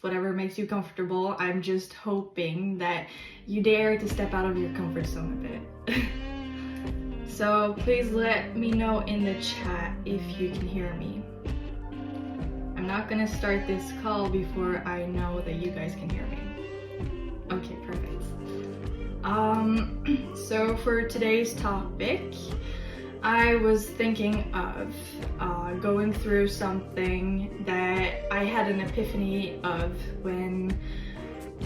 whatever makes you comfortable. I'm just hoping that you dare to step out of your comfort zone a bit. So please let me know in the chat if you can hear me. I'm not gonna start this call before I know that you guys can hear me. Okay, perfect. So for today's topic, I was thinking of going through something that I had an epiphany of when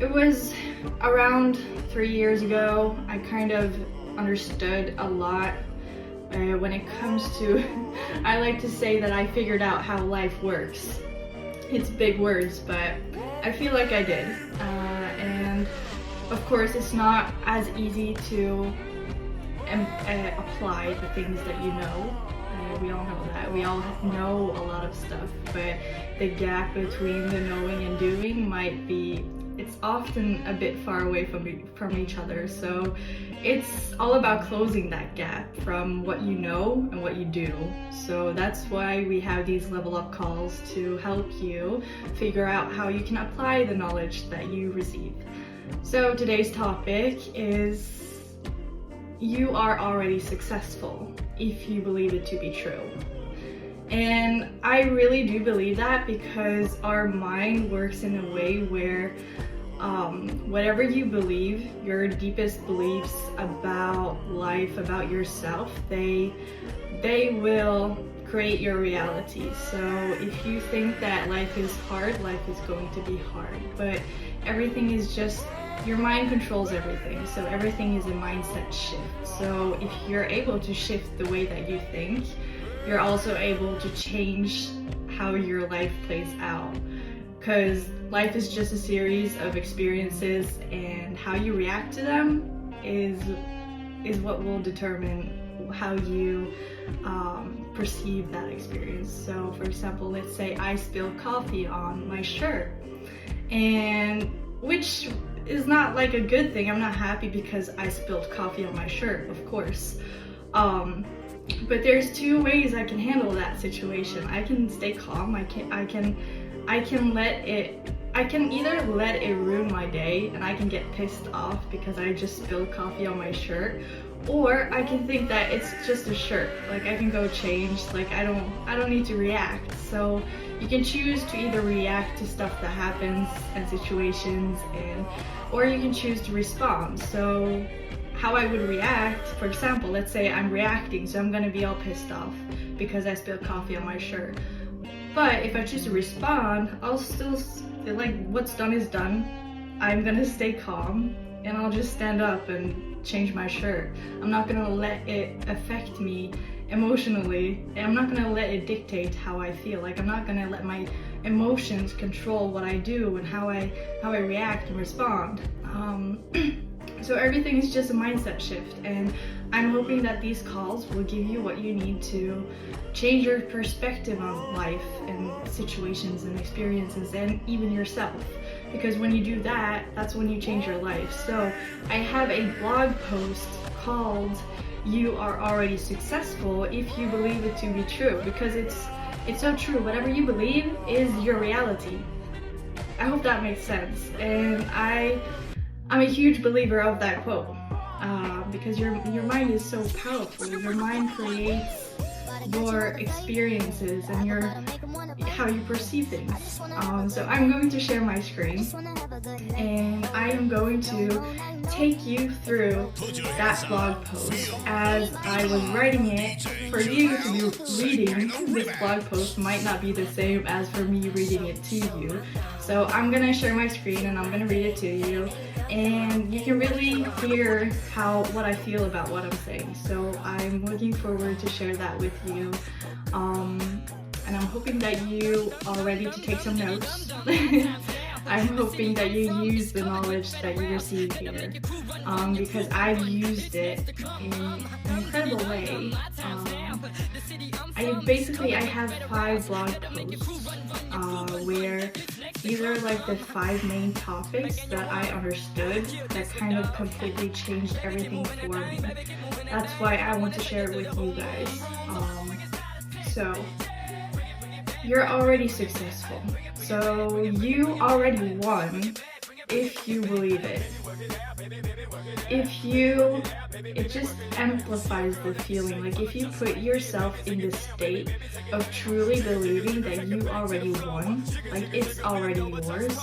it was around 3 years ago. I kind of understood a lot when it comes to, I like to say that I figured out how life works. It's big words, but I feel like I did. And of course, it's not as easy to apply the things that you know. We all know that. We all know a lot of stuff, but the gap between the knowing and doing might be, it's often a bit far away from each other. So it's all about closing that gap from what you know and what you do. So that's why we have these level up calls to help you figure out how you can apply the knowledge that you receive. So today's topic is, you are already successful if you believe it to be true. And I really do believe that, because our mind works in a way where whatever you believe, your deepest beliefs about life, about yourself, they will create your reality. So if you think that life is hard, life is going to be hard. But everything is just, your mind controls everything. So everything is a mindset shift. So if you're able to shift the way that you think, you're also able to change how your life plays out. Because life is just a series of experiences, and how you react to them is what will determine how you perceive that experience. So for example, let's say I spill coffee on my shirt, and which is not like a good thing. I'm not happy because I spilled coffee on my shirt, of course. But there's two ways I can handle that situation. I can stay calm. I can either let it ruin my day and I can get pissed off because I just spilled coffee on my shirt, or I can think that it's just a shirt. Like, I can go change. Like, I don't need to react. So you can choose to either react to stuff that happens and situations, or you can choose to respond. So how I would react, for example, let's say I'm reacting, so I'm gonna be all pissed off because I spilled coffee on my shirt. But if I choose to respond, I'll still, like, what's done is done. I'm gonna stay calm and I'll just stand up and change my shirt. I'm not gonna let it affect me emotionally, and I'm not gonna let it dictate how I feel. Like, I'm not gonna let my emotions control what I do and how I react and respond. So everything is just a mindset shift, and I'm hoping that these calls will give you what you need to change your perspective on life and situations and experiences, and even yourself. Because when you do that, that's when you change your life. So I have a blog post called "You Are Already Successful If You Believe It to Be True," because it's so true. Whatever you believe is your reality. I hope that makes sense. And I'm a huge believer of that quote, because your mind is so powerful. Your mind creates your experiences and how you perceive things. So I'm going to share my screen, and I am going to take you through that blog post as I was writing it. For you to be reading this blog post might not be the same as for me reading it to you. So I'm gonna share my screen and I'm gonna read it to you, and you can really hear what I feel about what I'm saying. So I'm looking forward to share that with you. And I'm hoping that you are ready to take some notes. I'm hoping that you use the knowledge that you receive here, because I've used it in an incredible way. I have 5 blog posts where these are like the 5 main topics that I understood that kind of completely changed everything for me. That's why I want to share it with you guys. So you're already successful. So you already won if you believe it. It just amplifies the feeling. Like if you put yourself in this state of truly believing that you already won, like it's already yours,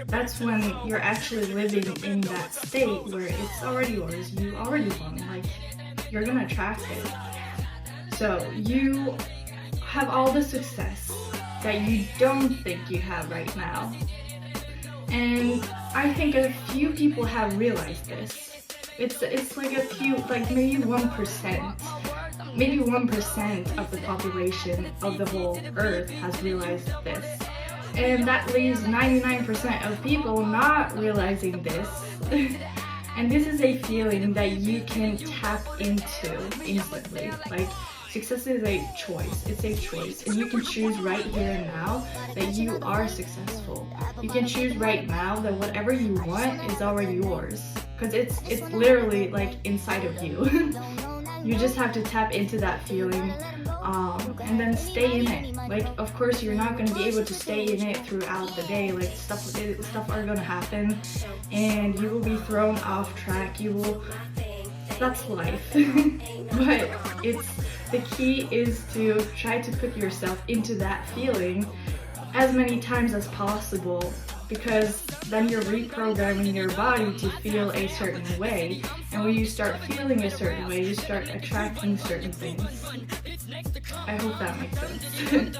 that's when you're actually living in that state where it's already yours, you already won, like you're gonna attract it. So you have all the success that you don't think you have right now. And I think a few people have realized this. It's like a few, like maybe 1%. Maybe 1% of the population of the whole earth has realized this. And that leaves 99% of people not realizing this. And this is a feeling that you can tap into instantly. Like, success is a choice. It's a choice. And you can choose right here and now that you are successful. You can choose right now that whatever you want is already yours. Because it's literally like inside of you. You just have to tap into that feeling and then stay in it. Like, of course, you're not going to be able to stay in it throughout the day. Like, stuff are going to happen and you will be thrown off track. That's life. But the key is to try to put yourself into that feeling as many times as possible, because then you're reprogramming your body to feel a certain way, and when you start feeling a certain way, you start attracting certain things. I hope that makes sense.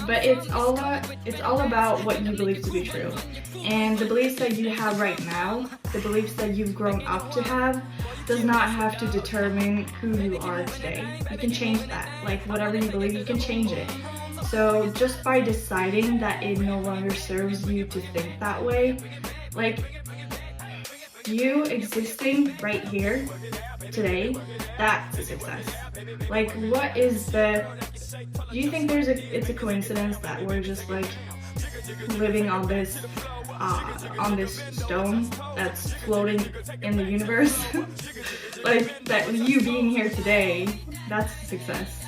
But it's all about what you believe to be true, and the beliefs that you have right now, the beliefs that you've grown up to have, does not have to determine who you are today. You can change that. Like, whatever you believe, you can change it. So just by deciding that it no longer serves you to think that way, like you existing right here today, that's a success. Like, what is do you think it's a coincidence that we're just like living on this stone that's floating in the universe? Like, that you being here today, that's a success.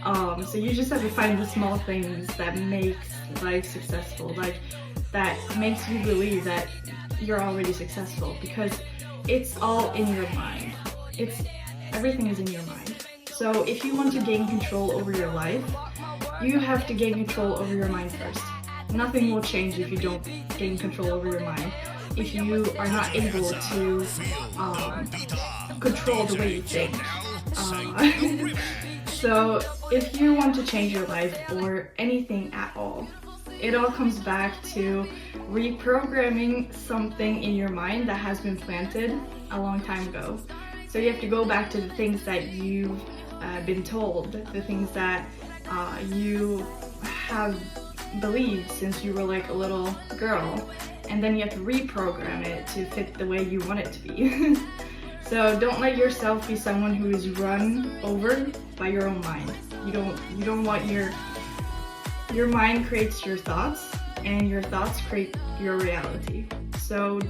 So you just have to find the small things that makes life successful, like that makes you believe that you're already successful, because it's all in your mind. Everything is in your mind. So if you want to gain control over your life, you have to gain control over your mind first. Nothing will change if you don't gain control over your mind. If you are not able to control the way you think. So if you want to change your life or anything at all, it all comes back to reprogramming something in your mind that has been planted a long time ago. So you have to go back to the things that you've been told, the things that you have believed since you were like a little girl, and then you have to reprogram it to fit the way you want it to be. So don't let yourself be someone who is run over by your own mind. You don't want your mind creates your thoughts, and your thoughts create your reality. So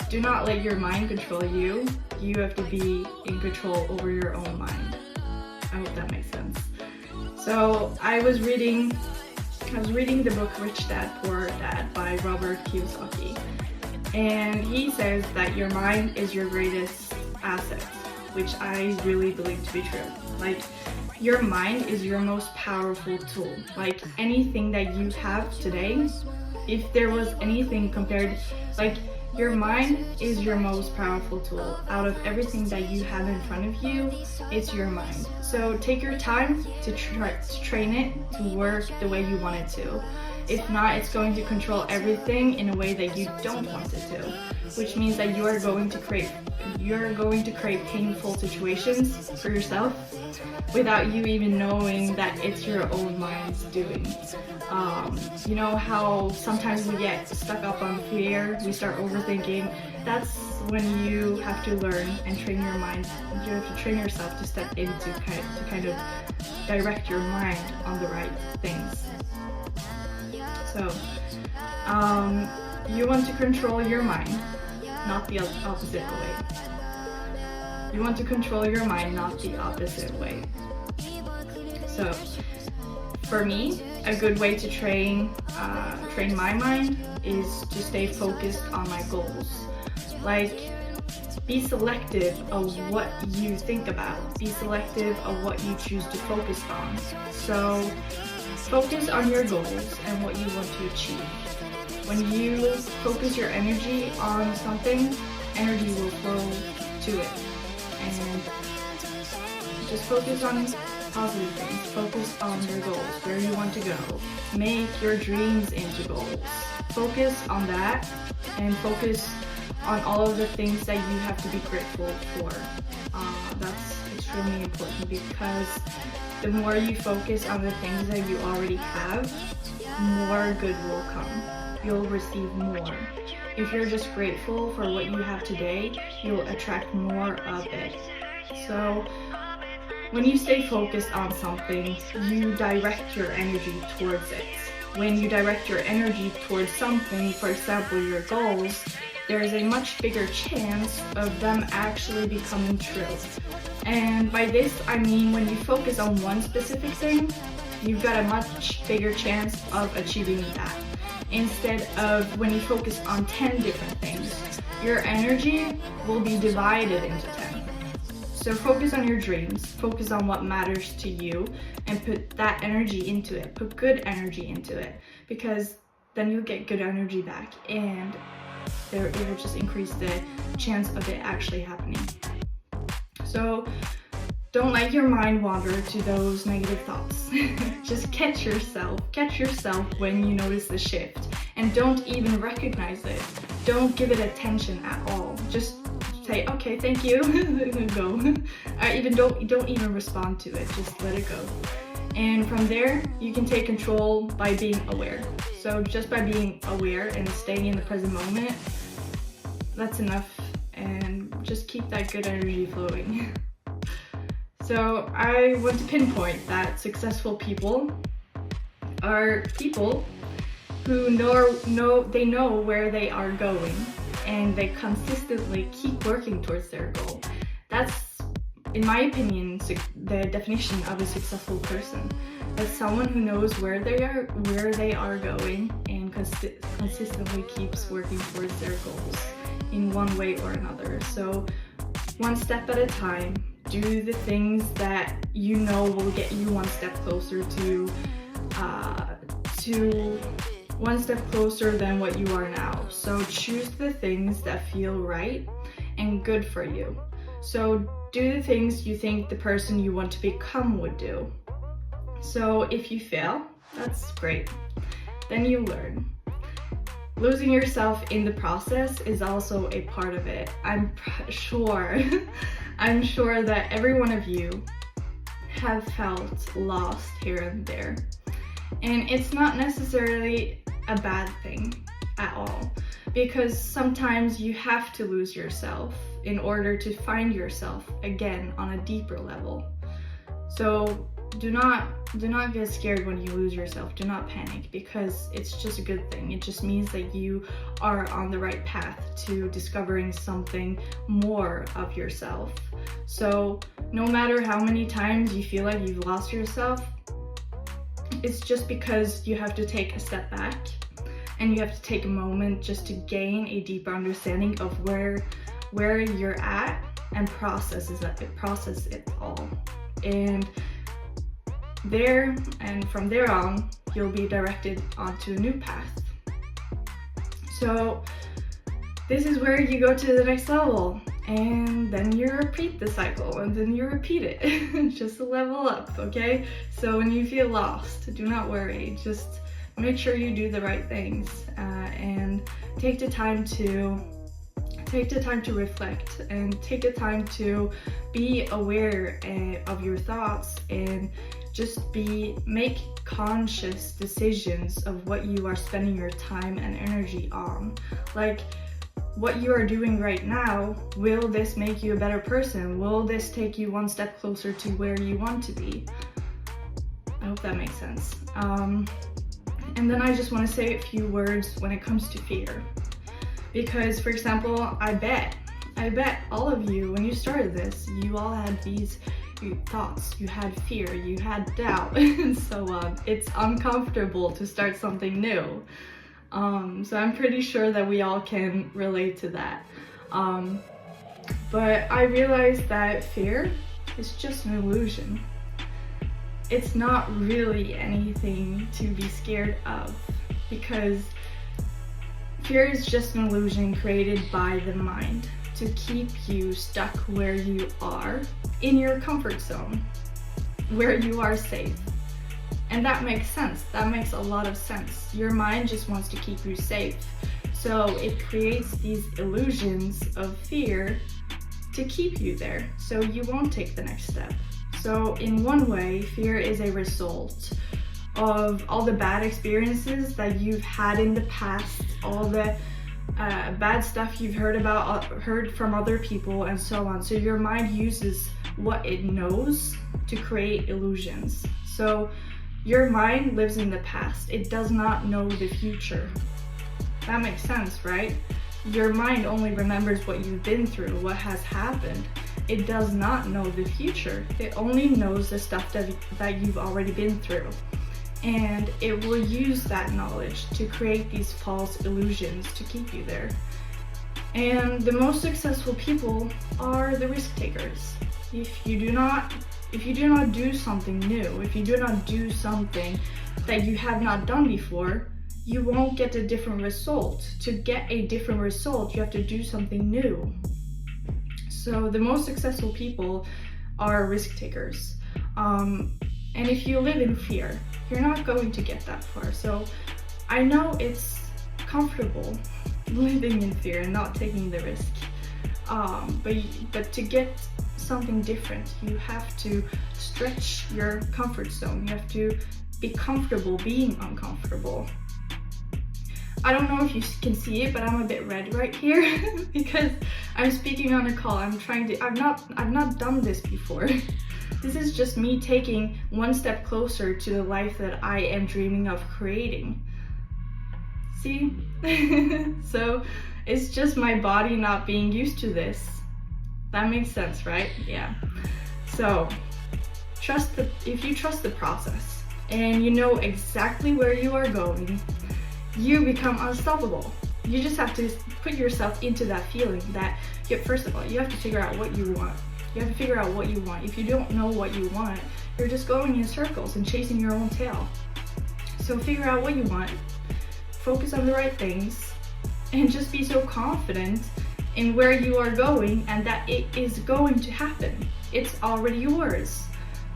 do not let your mind control you. You have to be in control over your own mind. I hope that makes sense. So I was reading the book Rich Dad Poor Dad by Robert Kiyosaki, and he says that your mind is your greatest asset, which I really believe to be true. Like, your mind is your most powerful tool. Like, anything that you have today, if there was anything compared, like, your mind is your most powerful tool. Out of everything that you have in front of you, it's your mind. So take your time to train it to work the way you want it to. If not, it's going to control everything in a way that you don't want it to, which means that you're going to create painful situations for yourself without you even knowing that it's your own mind's doing. You know how sometimes we get stuck up on fear, we start overthinking. That's when you have to learn and train your mind. You have to train yourself to step in to kind of direct your mind on the right things. So, you want to control your mind, not the opposite way. You want to control your mind, not the opposite way. So, For me, a good way to train my mind is to stay focused on my goals. Like, be selective of what you think about. Be selective of what you choose to focus on. So focus on your goals and what you want to achieve. When you focus your energy on something, energy will flow to it. And just focus on positive things. Focus on your goals, where you want to go. Make your dreams into goals. Focus on that and focus on all of the things that you have to be grateful for. That's extremely important, because the more you focus on the things that you already have, more good will come. You'll receive more. If you're just grateful for what you have today, you'll attract more of it. So when you stay focused on something, you direct your energy towards it. When you direct your energy towards something, for example, your goals, there is a much bigger chance of them actually becoming true. And by this, I mean when you focus on one specific thing, you've got a much bigger chance of achieving that. Instead of when you focus on 10 different things, your energy will be divided into 10. So focus on your dreams, focus on what matters to you, and put that energy into it. Put good energy into it, because then you'll get good energy back, and it will just increase the chance of it actually happening. So don't let your mind wander to those negative thoughts. Just catch yourself when you notice the shift, and don't even recognize it. Don't give it attention at all. Just say, okay, thank you, go. Don't even respond to it, just let it go. And from there, you can take control by being aware. So just by being aware and staying in the present moment, that's enough, and just keep that good energy flowing. So I want to pinpoint that successful people are people who know where they are going, and they consistently keep working towards their goal. That's, in my opinion, the definition of a successful person. That's someone who knows where they are going and consistently keeps working towards their goals in one way or another. So one step at a time, do the things that you know will get you one step closer to one step closer than what you are now. So choose the things that feel right and good for you. So do the things you think the person you want to become would do. So if you fail, that's great. Then you learn. Losing yourself in the process is also a part of it. I'm sure that every one of you have felt lost here and there. And it's not necessarily a bad thing at all, because sometimes you have to lose yourself in order to find yourself again on a deeper level. So do not get scared when you lose yourself. Do not panic, because it's just a good thing. It just means that you are on the right path to discovering something more of yourself. So no matter how many times you feel like you've lost yourself, it's just because you have to take a step back, and you have to take a moment just to gain a deeper understanding of where you're at, and process it all. And from there on, you'll be directed onto a new path. So this is where you go to the next level, and then you repeat the cycle, and then you repeat it just to level up, okay? So when you feel lost, do not worry. Just make sure you do the right things, and take the time to reflect, and take the time to be aware of your thoughts, and just make conscious decisions of what you are spending your time and energy on. Like, what you are doing right now, will this make you a better person? Will this take you one step closer to where you want to be? I hope that makes sense. And then I just want to say a few words when it comes to fear. Because, for example, I bet all of you, when you started this, you all had these thoughts, you had fear, you had doubt, and so on. It's uncomfortable to start something new. So I'm pretty sure that we all can relate to that. But I realized that fear is just an illusion. It's not really anything to be scared of, because fear is just an illusion created by the mind to keep you stuck where you are, in your comfort zone, where you are safe. And that makes sense. That makes a lot of sense. Your mind just wants to keep you safe. So it creates these illusions of fear to keep you there, so you won't take the next step. So in one way, fear is a result of all the bad experiences that you've had in the past, all the bad stuff you've heard from other people, and so on. So your mind uses what it knows to create illusions. So your mind lives in the past. It does not know the future. That makes sense, right? Your mind only remembers what you've been through, what has happened. It does not know the future. It only knows the stuff that you've already been through. And it will use that knowledge to create these false illusions to keep you there. And the most successful people are the risk takers. If you do not do something new, if you do not do something that you have not done before, you won't get a different result. To get a different result, you have to do something new. So the most successful people are risk takers. And if you live in fear, you're not going to get that far. So I know it's comfortable living in fear and not taking the risk. But to get something different, you have to stretch your comfort zone. You have to be comfortable being uncomfortable. I don't know if you can see it, but I'm a bit red right here because I'm speaking on a call. I've not done this before. This is just me taking one step closer to the life that I am dreaming of creating. See? So it's just my body not being used to this. That makes sense, right? Yeah. So if you trust the process and you know exactly where you are going, you become unstoppable. You just have to put yourself into that feeling that, first of all, you have to figure out what you want. You have to figure out what you want. If you don't know what you want, you're just going in circles and chasing your own tail. So figure out what you want, focus on the right things, and just be so confident in where you are going and that it is going to happen. It's already yours.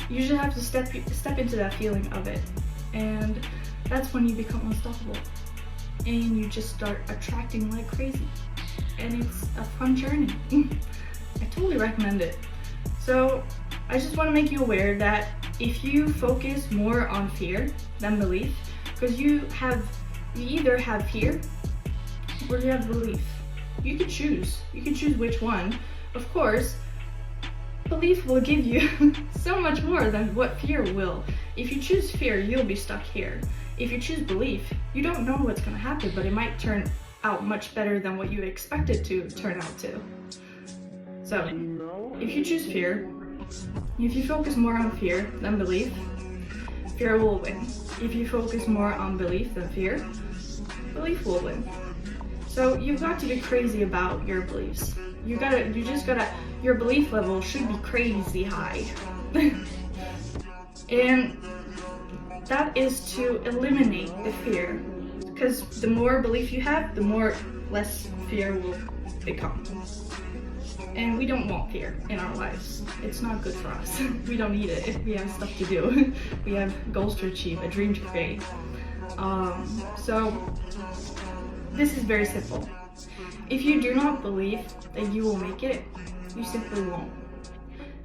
You just have to step into that feeling of it. And that's when you become unstoppable. And you just start attracting like crazy. And it's a fun journey. I totally recommend it. So I just want to make you aware that if you focus more on fear than belief, because you either have fear or you have belief. You can choose. You can choose which one. Of course, belief will give you so much more than what fear will. If you choose fear, you'll be stuck here. If you choose belief, you don't know what's going to happen, but it might turn out much better than what you expected to turn out to. So, if you choose fear, if you focus more on fear than belief, fear will win. If you focus more on belief than fear, belief will win. So you've got to be crazy about your beliefs. Your belief level should be crazy high. And that is to eliminate the fear. Because the more belief you have, the less fear will become. And we don't want fear in our lives. It's not good for us. We don't need it. We have stuff to do. We have goals to achieve, a dream to create. So this is very simple. If you do not believe that you will make it, you simply won't.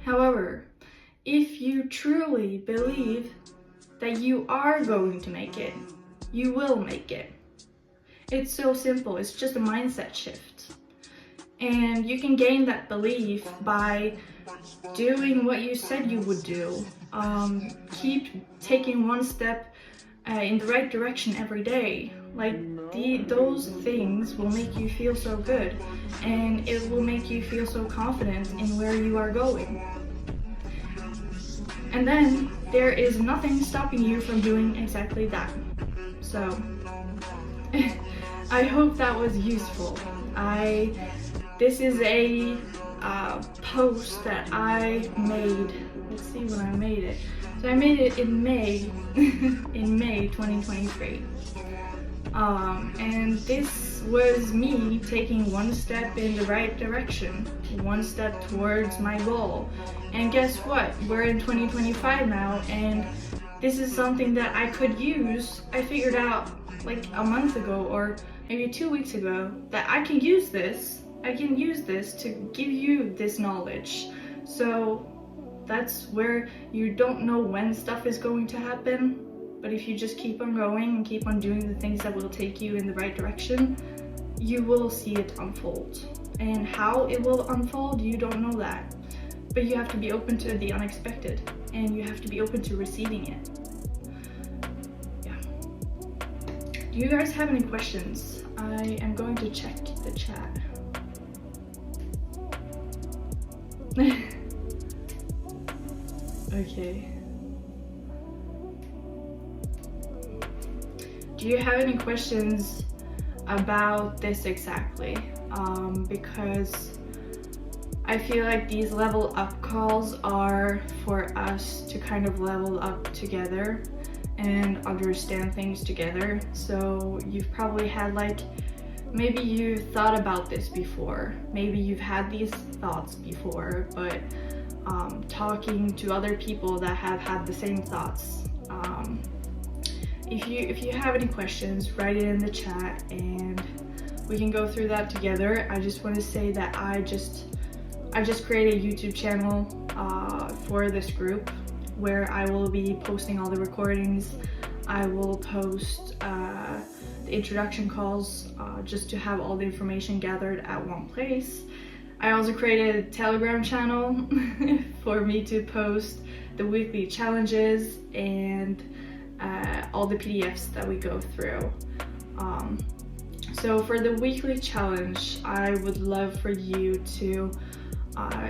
However, if you truly believe that you are going to make it, you will make it. It's so simple. It's just a mindset shift. And you can gain that belief by doing what you said you would do. Keep taking one step in the right direction every day. Like those things will make you feel so good, and it will make you feel so confident in where you are going. And then there is nothing stopping you from doing exactly that. So I hope that was useful. This is a post that I made. Let's see when I made it. So I made it in May, in May 2023. And this was me taking one step in the right direction, one step towards my goal. And guess what? We're in 2025 now, and this is something that I could use. I figured out like a month ago or maybe 2 weeks ago that I can use this. I can use this to give you this knowledge. So that's where you don't know when stuff is going to happen, but if you just keep on going and keep on doing the things that will take you in the right direction, you will see it unfold. And how it will unfold, you don't know that. But you have to be open to the unexpected, and you have to be open to receiving it. Yeah. Do you guys have any questions? I am going to check the chat. Okay. Do you have any questions about this exactly? Because I feel like these level up calls are for us to kind of level up together and understand things together. So you've probably had like, maybe you thought about this before, maybe you've had these thoughts before, but talking to other people that have had the same thoughts. If you have any questions, write it in the chat and we can go through that together. I just want to say that I just created a YouTube channel for this group where I will be posting all the recordings. I will post the introduction calls just to have all the information gathered at one place. I also created a Telegram channel for me to post the weekly challenges and all the PDFs that we go through. So for the weekly challenge, I would love for you to,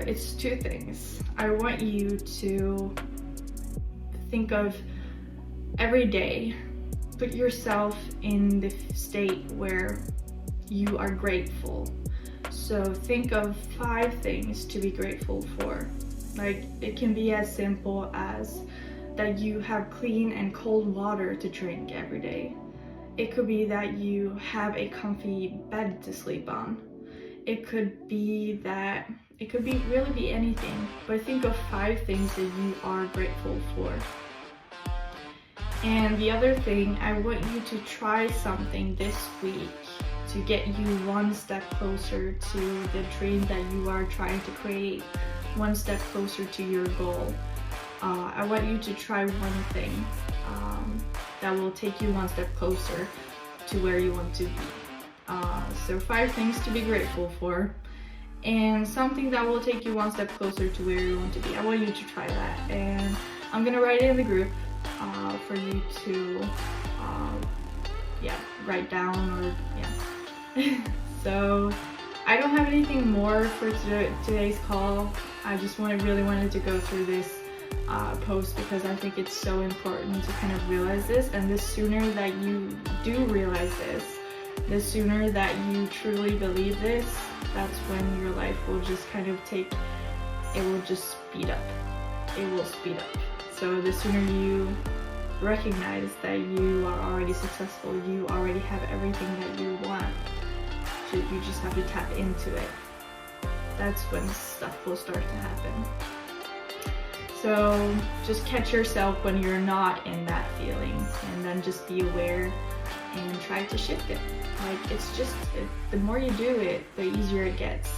it's two things. I want you to think of every day, put yourself in the state where you are grateful. So think of 5 things to be grateful for. Like, it can be as simple as that you have clean and cold water to drink every day. It could be that you have a comfy bed to sleep on. It could be that, it could be really be anything, but think of 5 things that you are grateful for. And the other thing, I want you to try something this week to get you one step closer to the dream that you are trying to create, one step closer to your goal. I want you to try one thing that will take you one step closer to where you want to be. So 5 things to be grateful for, and something that will take you one step closer to where you want to be. I want you to try that, and I'm gonna write it in the group for you to write down, or So I don't have anything more for today's call. I just really wanted to go through this post because I think it's so important to kind of realize this, and the sooner that you do realize this, the sooner that you truly believe this, that's when your life will just kind of it will just speed up. It will speed up. So the sooner you recognize that you are already successful, you already have everything that you want, so you just have to tap into it. That's when stuff will start to happen. So just catch yourself when you're not in that feeling, and then just be aware and try to shift it. Like, it's just, the more you do it, the easier it gets.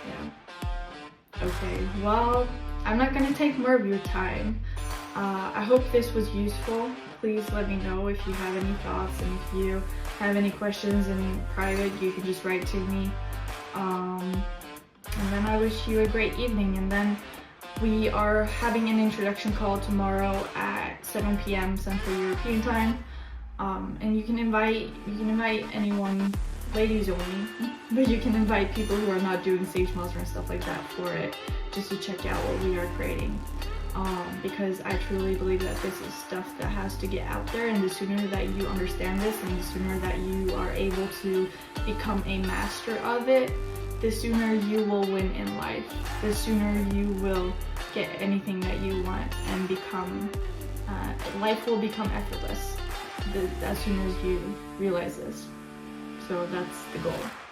Yeah. Okay, well, I'm not gonna take more of your time. I hope this was useful. Please let me know if you have any thoughts, and if you have any questions in private, you can just write to me. And then I wish you a great evening, and then we are having an introduction call tomorrow at 7 p.m. Central European Time. And you can invite anyone ladies only, but you can invite people who are not doing Sage Monster and stuff like that for it, just to check out what we are creating. Because I truly believe that this is stuff that has to get out there, and the sooner that you understand this and the sooner that you are able to become a master of it, the sooner you will win in life, the sooner you will get anything that you want and become, life will become effortless as soon as you realize this. So that's the goal.